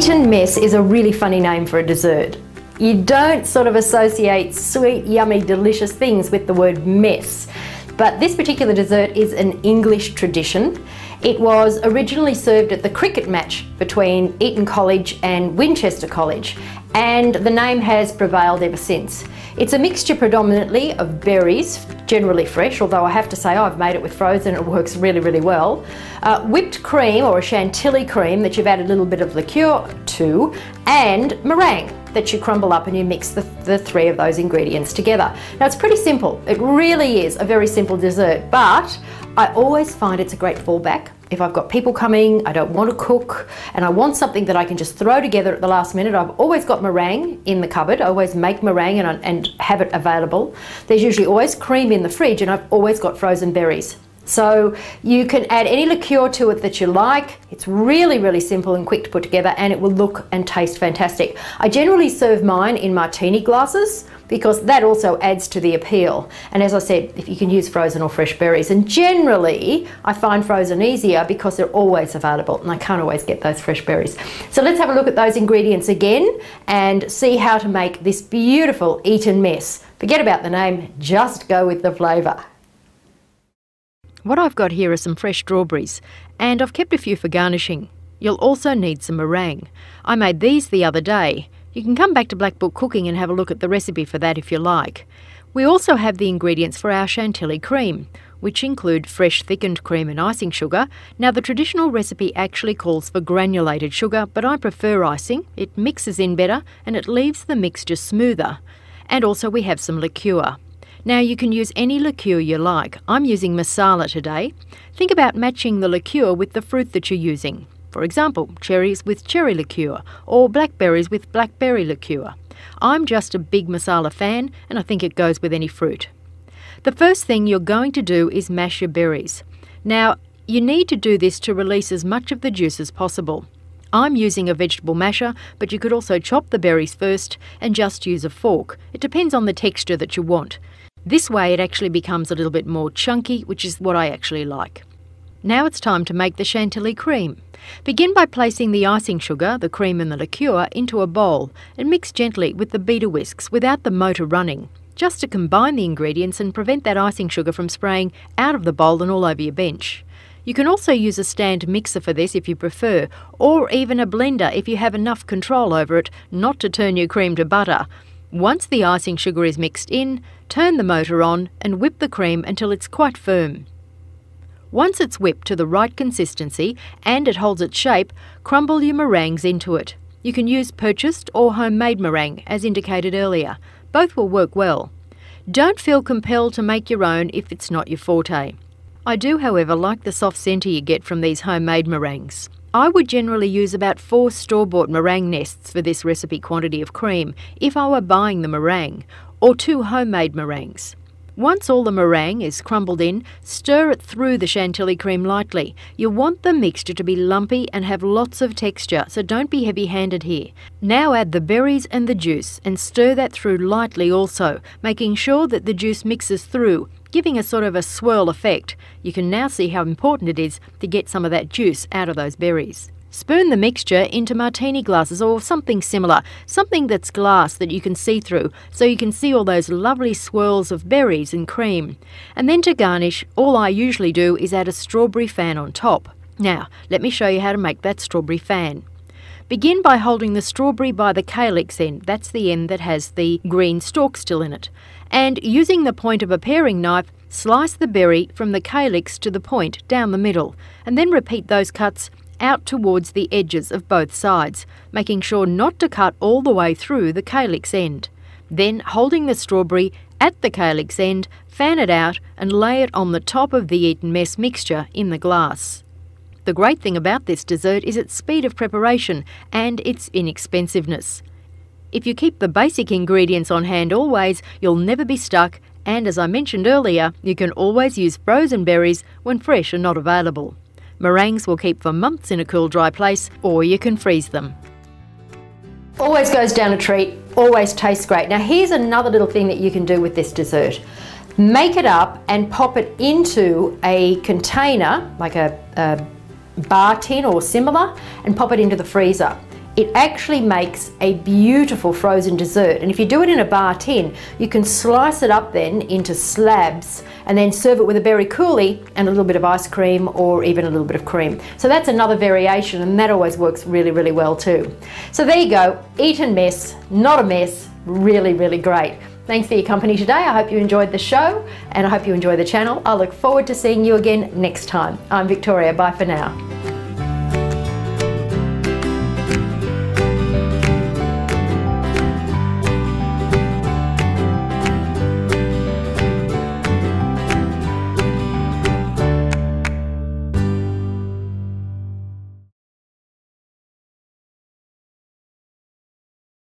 Eton mess is a really funny name for a dessert. You don't sort of associate sweet, yummy, delicious things with the word mess. But this particular dessert is an English tradition. It was originally served at the cricket match between Eton College and Winchester College, and the name has prevailed ever since. It's a mixture predominantly of berries, generally fresh, although I have to say I've made it with frozen and it works really, really well. Whipped cream or a Chantilly cream that you've added a little bit of liqueur to, and meringue that you crumble up and you mix the three of those ingredients together. Now it's pretty simple. It really is a very simple dessert, but I always find it's a great fallback. If I've got people coming, I don't want to cook, and I want something that I can just throw together at the last minute, I've always got meringue in the cupboard. I always make meringue and have it available. There's usually always cream in the fridge, and I've always got frozen berries. So you can add any liqueur to it that you like. It's really, really simple and quick to put together, and it will look and taste fantastic. I generally serve mine in martini glasses because that also adds to the appeal. And as I said, if you can use frozen or fresh berries, and generally I find frozen easier because they're always available and I can't always get those fresh berries. So let's have a look at those ingredients again and see how to make this beautiful Eton mess. Forget about the name, just go with the flavour. What I've got here are some fresh strawberries, and I've kept a few for garnishing. You'll also need some meringue. I made these the other day. You can come back to Black Book Cooking and have a look at the recipe for that if you like. We also have the ingredients for our Chantilly Cream, which include fresh thickened cream and icing sugar. Now the traditional recipe actually calls for granulated sugar, but I prefer icing. It mixes in better and it leaves the mixture smoother. And also we have some liqueur. Now you can use any liqueur you like. I'm using Marsala today. Think about matching the liqueur with the fruit that you're using. For example, cherries with cherry liqueur or blackberries with blackberry liqueur. I'm just a big Marsala fan and I think it goes with any fruit. The first thing you're going to do is mash your berries. Now you need to do this to release as much of the juice as possible. I'm using a vegetable masher, but you could also chop the berries first and just use a fork. It depends on the texture that you want. This way it actually becomes a little bit more chunky, which is what I actually like. Now it's time to make the Chantilly cream. Begin by placing the icing sugar, the cream and the liqueur into a bowl and mix gently with the beater whisks without the motor running, just to combine the ingredients and prevent that icing sugar from spraying out of the bowl and all over your bench. You can also use a stand mixer for this if you prefer, or even a blender if you have enough control over it not to turn your cream to butter. Once the icing sugar is mixed in, turn the motor on and whip the cream until it's quite firm. Once it's whipped to the right consistency and it holds its shape, crumble your meringues into it. You can use purchased or homemade meringue, as indicated earlier. Both will work well. Don't feel compelled to make your own if it's not your forte. I do, however, like the soft centre you get from these homemade meringues. I would generally use about 4 store-bought meringue nests for this recipe quantity of cream if I were buying the meringue, or 2 homemade meringues. Once all the meringue is crumbled in, stir it through the Chantilly cream lightly. You want the mixture to be lumpy and have lots of texture, so don't be heavy-handed here. Now add the berries and the juice and stir that through lightly also, making sure that the juice mixes through, giving a sort of a swirl effect. You can now see how important it is to get some of that juice out of those berries. Spoon the mixture into martini glasses or something similar, something that's glass that you can see through, so you can see all those lovely swirls of berries and cream. And then to garnish, all I usually do is add a strawberry fan on top. Now, let me show you how to make that strawberry fan. Begin by holding the strawberry by the calyx end, that's the end that has the green stalk still in it, and using the point of a paring knife, slice the berry from the calyx to the point down the middle, and then repeat those cuts out towards the edges of both sides, making sure not to cut all the way through the calyx end. Then, holding the strawberry at the calyx end, fan it out and lay it on the top of the Eton mess mixture in the glass. The great thing about this dessert is its speed of preparation and its inexpensiveness. If you keep the basic ingredients on hand always, you'll never be stuck, and as I mentioned earlier, you can always use frozen berries when fresh are not available. Meringues will keep for months in a cool, dry place, or you can freeze them. Always goes down a treat, always tastes great. Now here's another little thing that you can do with this dessert. Make it up and pop it into a container, like a bar tin or similar, and pop it into the freezer. it actually makes a beautiful frozen dessert. And if you do it in a bar tin, you can slice it up then into slabs and then serve it with a berry coulis and a little bit of ice cream or even a little bit of cream. So that's another variation, and that always works really, really well too. So there you go, Eton mess, not a mess, really, really great. Thanks for your company today. I hope you enjoyed the show and I hope you enjoy the channel. I look forward to seeing you again next time. I'm Victoria. Bye for now.